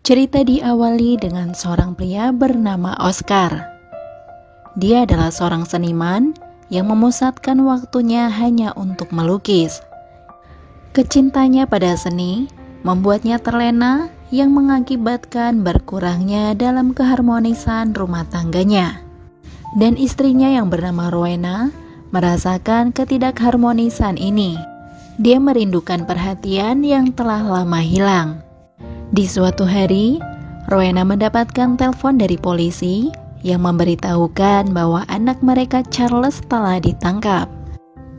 Cerita diawali dengan seorang pria bernama Oscar. Dia adalah seorang seniman yang memusatkan waktunya hanya untuk melukis. Kecintanya pada seni membuatnya terlena yang mengakibatkan berkurangnya dalam keharmonisan rumah tangganya. Dan istrinya yang bernama Rowena merasakan ketidakharmonisan ini. Dia merindukan perhatian yang telah lama hilang. Di suatu hari, Rowena mendapatkan telepon dari polisi yang memberitahukan bahwa anak mereka Charles telah ditangkap.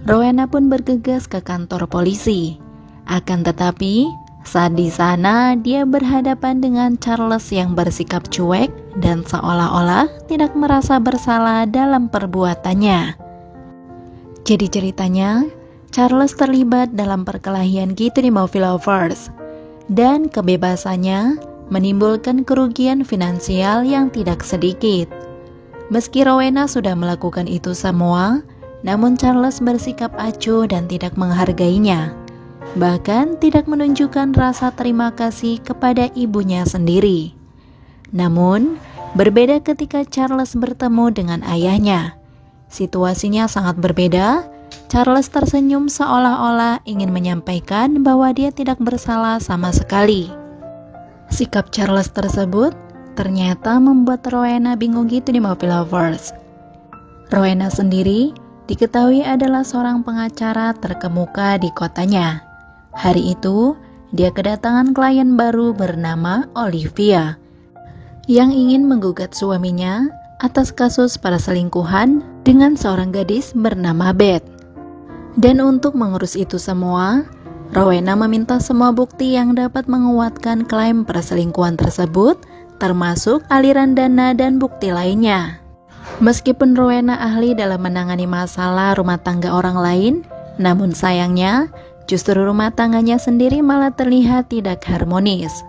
Rowena pun bergegas ke kantor polisi. Akan tetapi, saat di sana dia berhadapan dengan Charles yang bersikap cuek dan seolah-olah tidak merasa bersalah dalam perbuatannya. Jadi ceritanya, Charles terlibat dalam perkelahian gitu di Movie Lovers. Dan kebebasannya menimbulkan kerugian finansial yang tidak sedikit. Meski Rowena sudah melakukan itu semua, namun Charles bersikap acuh dan tidak menghargainya. Bahkan tidak menunjukkan rasa terima kasih kepada ibunya sendiri. Namun, berbeda ketika Charles bertemu dengan ayahnya. Situasinya sangat berbeda. Charles tersenyum seolah-olah ingin menyampaikan bahwa dia tidak bersalah sama sekali. Sikap Charles tersebut ternyata membuat Rowena bingung gitu di Movie Lovers. Rowena sendiri diketahui adalah seorang pengacara terkemuka di kotanya. Hari itu, dia kedatangan klien baru bernama Olivia yang ingin menggugat suaminya atas kasus perselingkuhan dengan seorang gadis bernama Beth. Dan untuk mengurus itu semua, Rowena meminta semua bukti yang dapat menguatkan klaim perselingkuhan tersebut, termasuk aliran dana dan bukti lainnya. Meskipun Rowena ahli dalam menangani masalah rumah tangga orang lain, namun sayangnya, justru rumah tangganya sendiri malah terlihat tidak harmonis.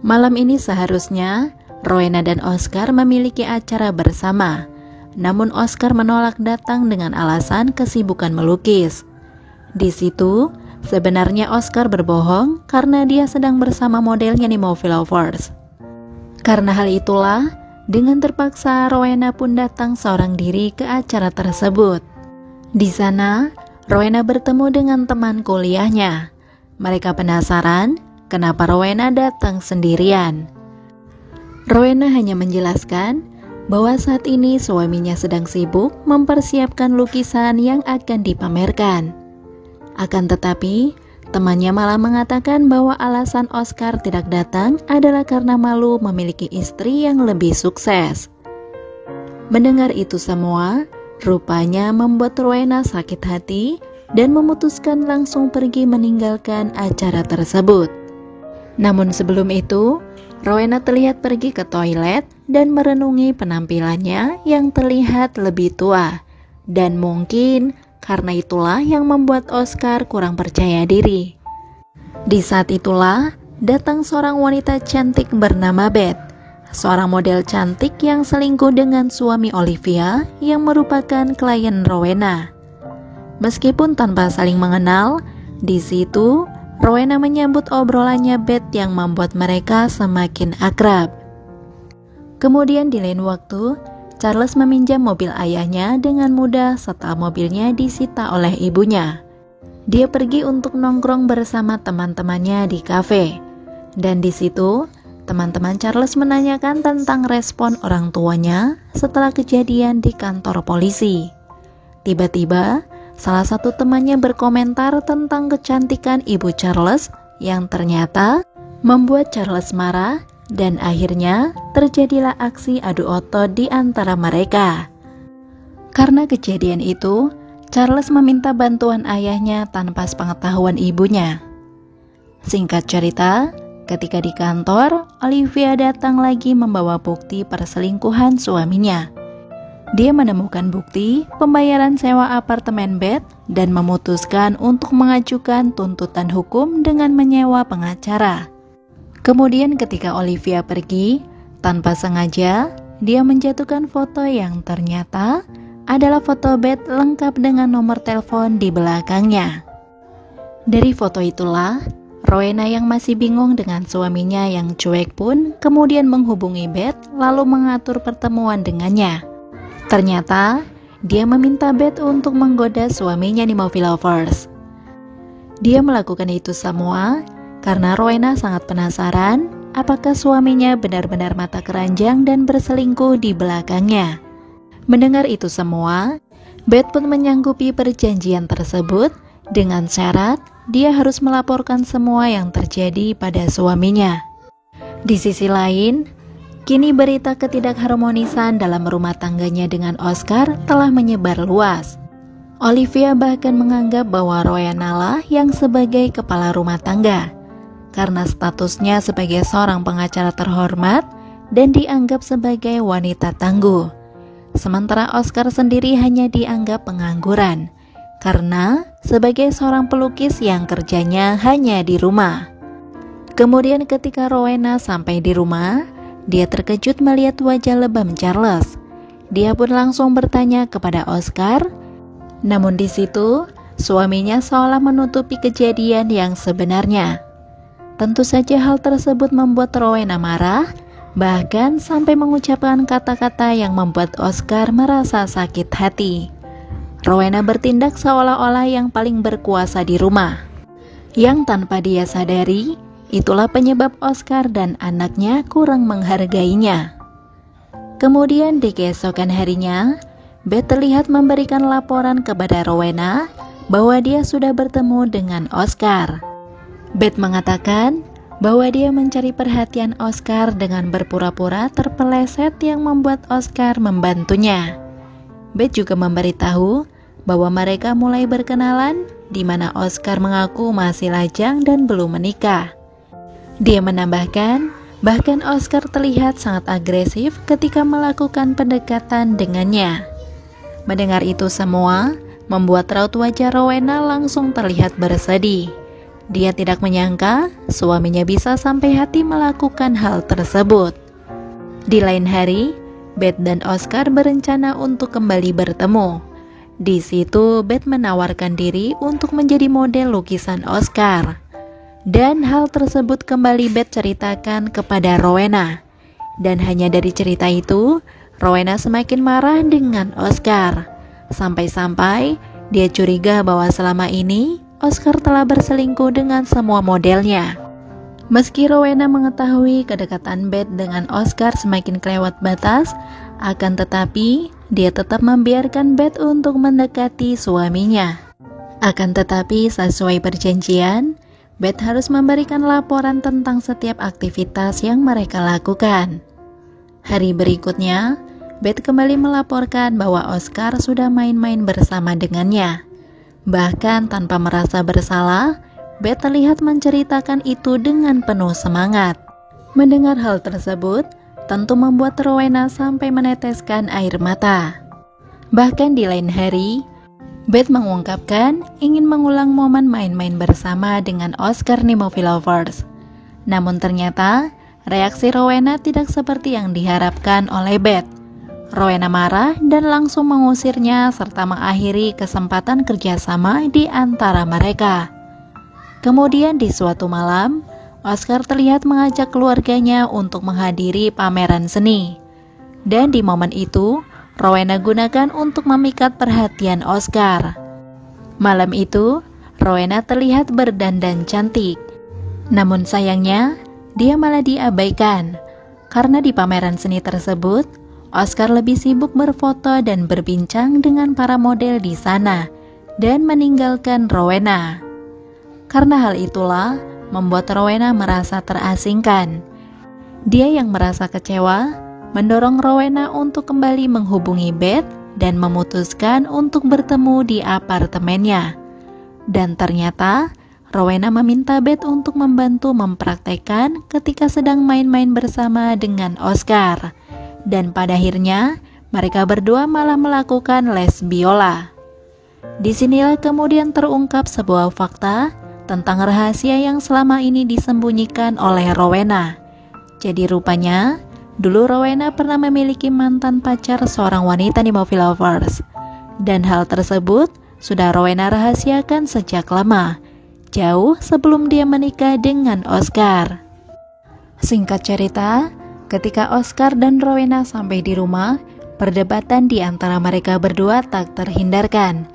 Malam ini seharusnya, Rowena dan Oscar memiliki acara bersama. Namun Oscar menolak datang dengan alasan kesibukan melukis. Di situ, sebenarnya Oscar berbohong karena dia sedang bersama modelnya di Movie Lovers. Karena hal itulah, dengan terpaksa Rowena pun datang seorang diri ke acara tersebut. Di sana, Rowena bertemu dengan teman kuliahnya. Mereka penasaran kenapa Rowena datang sendirian. Rowena hanya menjelaskan bahwa saat ini suaminya sedang sibuk mempersiapkan lukisan yang akan dipamerkan. Akan tetapi, temannya malah mengatakan bahwa alasan Oscar tidak datang adalah karena malu memiliki istri yang lebih sukses. Mendengar itu semua, rupanya membuat Rowena sakit hati dan memutuskan langsung pergi meninggalkan acara tersebut. Namun sebelum itu, Rowena terlihat pergi ke toilet dan merenungi penampilannya yang terlihat lebih tua. Dan mungkin karena itulah yang membuat Oscar kurang percaya diri. Di saat itulah datang seorang wanita cantik bernama Beth, seorang model cantik yang selingkuh dengan suami Olivia yang merupakan klien Rowena. Meskipun tanpa saling mengenal, di situ Rowena menyambut obrolannya Beth yang membuat mereka semakin akrab. Kemudian di lain waktu, Charles meminjam mobil ayahnya dengan mudah setelah mobilnya disita oleh ibunya. Dia pergi untuk nongkrong bersama teman-temannya di kafe. Dan di situ, teman-teman Charles menanyakan tentang respon orang tuanya setelah kejadian di kantor polisi. Tiba-tiba, salah satu temannya berkomentar tentang kecantikan ibu Charles yang ternyata membuat Charles marah dan akhirnya terjadilah aksi adu otot di antara mereka. Karena kejadian itu, Charles meminta bantuan ayahnya tanpa sepengetahuan ibunya. Singkat cerita, ketika di kantor, Olivia datang lagi membawa bukti perselingkuhan suaminya. Dia menemukan bukti pembayaran sewa apartemen Beth dan memutuskan untuk mengajukan tuntutan hukum dengan menyewa pengacara. Kemudian ketika Olivia pergi, tanpa sengaja, dia menjatuhkan foto yang ternyata adalah foto Beth lengkap dengan nomor telepon di belakangnya. Dari foto itulah, Rowena yang masih bingung dengan suaminya yang cuek pun kemudian menghubungi Beth lalu mengatur pertemuan dengannya. Ternyata dia meminta Beth untuk menggoda suaminya Movie Lovers. Dia melakukan itu semua karena Rowena sangat penasaran apakah suaminya benar-benar mata keranjang dan berselingkuh di belakangnya. Mendengar itu semua, Beth pun menyanggupi perjanjian tersebut dengan syarat dia harus melaporkan semua yang terjadi pada suaminya. Di sisi lain, kini berita ketidakharmonisan dalam rumah tangganya dengan Oscar telah menyebar luas. Olivia bahkan menganggap bahwa Rowena lah yang sebagai kepala rumah tangga, karena statusnya sebagai seorang pengacara terhormat dan dianggap sebagai wanita tangguh. Sementara Oscar sendiri hanya dianggap pengangguran, karena sebagai seorang pelukis yang kerjanya hanya di rumah. Kemudian ketika Rowena sampai di rumah, dia terkejut melihat wajah lebam Charles. Dia pun langsung bertanya kepada Oscar, namun di situ suaminya seolah menutupi kejadian yang sebenarnya. Tentu saja hal tersebut membuat Rowena marah, bahkan sampai mengucapkan kata-kata yang membuat Oscar merasa sakit hati. Rowena bertindak seolah-olah yang paling berkuasa di rumah. Yang tanpa dia sadari, itulah penyebab Oscar dan anaknya kurang menghargainya. Kemudian di keesokan harinya, Beth terlihat memberikan laporan kepada Rowena bahwa dia sudah bertemu dengan Oscar. Beth mengatakan bahwa dia mencari perhatian Oscar dengan berpura-pura terpeleset yang membuat Oscar membantunya. Beth juga memberitahu bahwa mereka mulai berkenalan, di mana Oscar mengaku masih lajang dan belum menikah. Dia menambahkan, bahkan Oscar terlihat sangat agresif ketika melakukan pendekatan dengannya. Mendengar itu semua, membuat raut wajah Rowena langsung terlihat bersedih. Dia tidak menyangka suaminya bisa sampai hati melakukan hal tersebut. Di lain hari, Beth dan Oscar berencana untuk kembali bertemu. Di situ Beth menawarkan diri untuk menjadi model lukisan Oscar. Dan hal tersebut kembali Beth ceritakan kepada Rowena. Dan hanya dari cerita itu, Rowena semakin marah dengan Oscar. Sampai-sampai dia curiga bahwa selama ini Oscar telah berselingkuh dengan semua modelnya. Meski Rowena mengetahui kedekatan Beth dengan Oscar semakin kelewat batas, akan tetapi dia tetap membiarkan Beth untuk mendekati suaminya. Akan tetapi sesuai perjanjian, Beth harus memberikan laporan tentang setiap aktivitas yang mereka lakukan. Hari berikutnya, Beth kembali melaporkan bahwa Oscar sudah main-main bersama dengannya. Bahkan tanpa merasa bersalah, Beth terlihat menceritakan itu dengan penuh semangat. Mendengar hal tersebut, tentu membuat Rowena sampai meneteskan air mata. Bahkan di lain hari, Beth mengungkapkan ingin mengulang momen main-main bersama dengan Oscar Movie Lovers. Namun ternyata, reaksi Rowena tidak seperti yang diharapkan oleh Beth. Rowena marah dan langsung mengusirnya serta mengakhiri kesempatan kerjasama di antara mereka. Kemudian di suatu malam, Oscar terlihat mengajak keluarganya untuk menghadiri pameran seni. Dan di momen itu, Rowena gunakan untuk memikat perhatian Oscar. Malam itu, Rowena terlihat berdandan cantik. Namun sayangnya, dia malah diabaikan. Karena di pameran seni tersebut, Oscar lebih sibuk berfoto dan berbincang dengan para model di sana dan meninggalkan Rowena. Karena hal itulah membuat Rowena merasa terasingkan. Dia yang merasa kecewa mendorong Rowena untuk kembali menghubungi Beth dan memutuskan untuk bertemu di apartemennya. Dan ternyata Rowena meminta Beth untuk membantu mempraktekkan ketika sedang main-main bersama dengan Oscar. Dan pada akhirnya mereka berdua malah melakukan les biola. Disinilah kemudian terungkap sebuah fakta tentang rahasia yang selama ini disembunyikan oleh Rowena. Jadi rupanya, dulu Rowena pernah memiliki mantan pacar seorang wanita di Movie Lovers. Dan hal tersebut sudah Rowena rahasiakan sejak lama. jauh sebelum dia menikah dengan Oscar. Singkat cerita, ketika Oscar dan Rowena sampai di rumah, perdebatan di antara mereka berdua tak terhindarkan.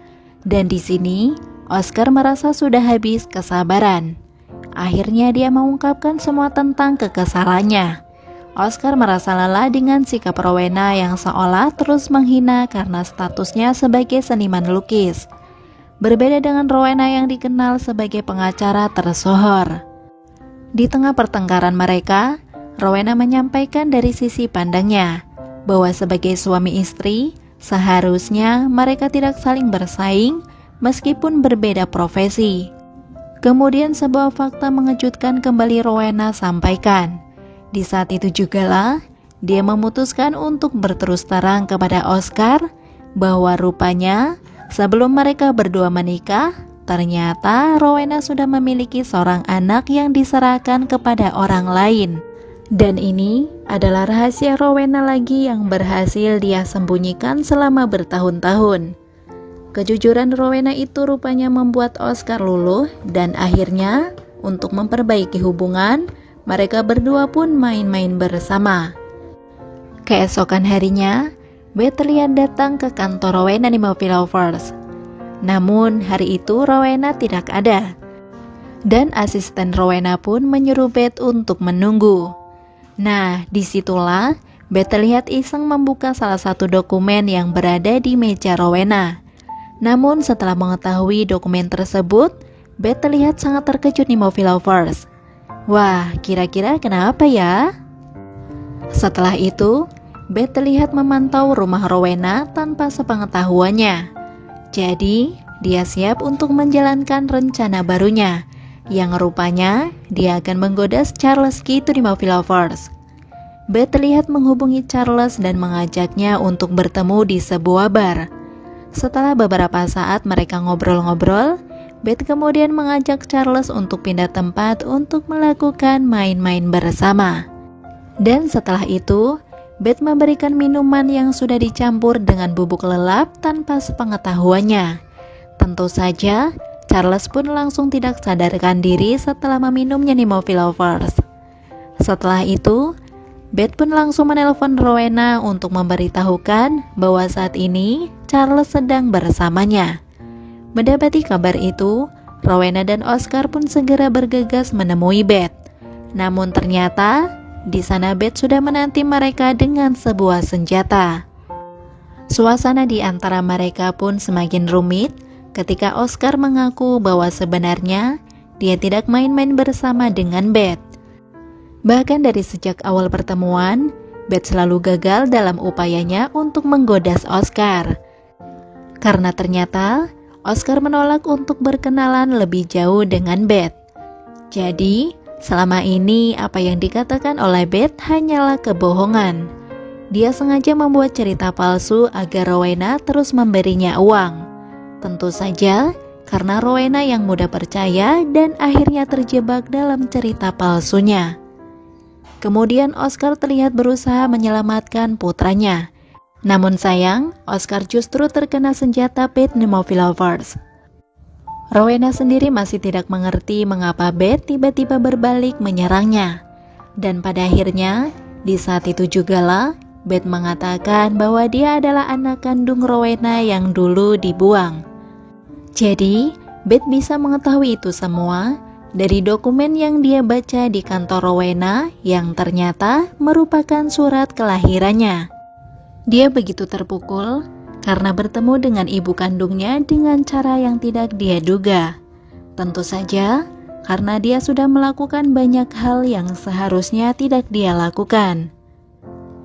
Dan di sini, Oscar merasa sudah habis kesabaran. Akhirnya dia mengungkapkan semua tentang kekesalannya. Oscar merasa lelah dengan sikap Rowena yang seolah terus menghina karena statusnya sebagai seniman lukis. Berbeda dengan Rowena yang dikenal sebagai pengacara tersohor. Di tengah pertengkaran mereka, Rowena menyampaikan dari sisi pandangnya bahwa sebagai suami istri, seharusnya mereka tidak saling bersaing meskipun berbeda profesi. Kemudian sebuah fakta mengejutkan kembali Rowena sampaikan. Di saat itu jugalah, dia memutuskan untuk berterus terang kepada Oscar bahwa rupanya sebelum mereka berdua menikah, ternyata Rowena sudah memiliki seorang anak yang diserahkan kepada orang lain. Dan ini adalah rahasia Rowena lagi yang berhasil dia sembunyikan selama bertahun-tahun. Kejujuran Rowena itu rupanya membuat Oscar luluh dan akhirnya untuk memperbaiki hubungan, mereka berdua pun main-main bersama. Keesokan harinya, Beth terlihat datang ke kantor Rowena di Movie Lovers. Namun hari itu Rowena tidak ada. Dan asisten Rowena pun menyuruh Beth untuk menunggu. Nah, disitulah Beth terlihat iseng membuka salah satu dokumen yang berada di meja Rowena. Namun setelah mengetahui dokumen tersebut, Beth terlihat sangat terkejut di Movie Lovers. Wah, kira-kira kenapa ya? Setelah itu, Beth terlihat memantau rumah Rowena tanpa sepengetahuannya. Jadi, dia siap untuk menjalankan rencana barunya, yang rupanya dia akan menggoda Charles gitu di Movie Lovers. Beth terlihat menghubungi Charles dan mengajaknya untuk bertemu di sebuah bar. Setelah beberapa saat mereka ngobrol-ngobrol, Beth kemudian mengajak Charles untuk pindah tempat untuk melakukan main-main bersama. Dan setelah itu, Beth memberikan minuman yang sudah dicampur dengan bubuk lelap tanpa sepengetahuannya. Tentu saja, Charles pun langsung tidak sadarkan diri setelah meminumnya di Movie Lovers. Setelah itu, Beth pun langsung menelpon Rowena untuk memberitahukan bahwa saat ini Charles sedang bersamanya. Mendapati kabar itu, Rowena dan Oscar pun segera bergegas menemui Beth. Namun ternyata di sana Beth sudah menanti mereka dengan sebuah senjata. Suasana di antara mereka pun semakin rumit ketika Oscar mengaku bahwa sebenarnya dia tidak main-main bersama dengan Beth. Bahkan dari sejak awal pertemuan, Beth selalu gagal dalam upayanya untuk menggoda Oscar. Karena ternyata Oscar menolak untuk berkenalan lebih jauh dengan Beth. Jadi, selama ini apa yang dikatakan oleh Beth hanyalah kebohongan. Dia sengaja membuat cerita palsu agar Rowena terus memberinya uang. Tentu saja karena Rowena yang mudah percaya dan akhirnya terjebak dalam cerita palsunya. Kemudian Oscar terlihat berusaha menyelamatkan putranya. Namun sayang, Oscar justru terkena senjata Beth di Movie Lovers. Rowena sendiri masih tidak mengerti mengapa Beth tiba-tiba berbalik menyerangnya. Dan pada akhirnya, di saat itu jugalah Beth mengatakan bahwa dia adalah anak kandung Rowena yang dulu dibuang. Jadi, Beth bisa mengetahui itu semua dari dokumen yang dia baca di kantor Rowena yang ternyata merupakan surat kelahirannya. Dia begitu terpukul karena bertemu dengan ibu kandungnya dengan cara yang tidak dia duga. Tentu saja karena dia sudah melakukan banyak hal yang seharusnya tidak dia lakukan.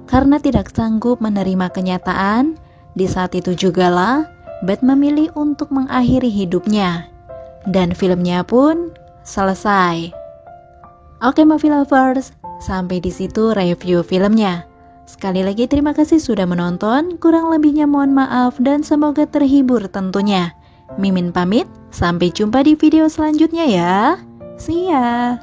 Karena tidak sanggup menerima kenyataan, di saat itu jugalah Beth memilih untuk mengakhiri hidupnya. Dan filmnya pun selesai. Oke Movie Lovers, sampai di situ review filmnya. Sekali lagi terima kasih sudah menonton, kurang lebihnya mohon maaf dan semoga terhibur tentunya. Mimin pamit, sampai jumpa di video selanjutnya ya. See ya.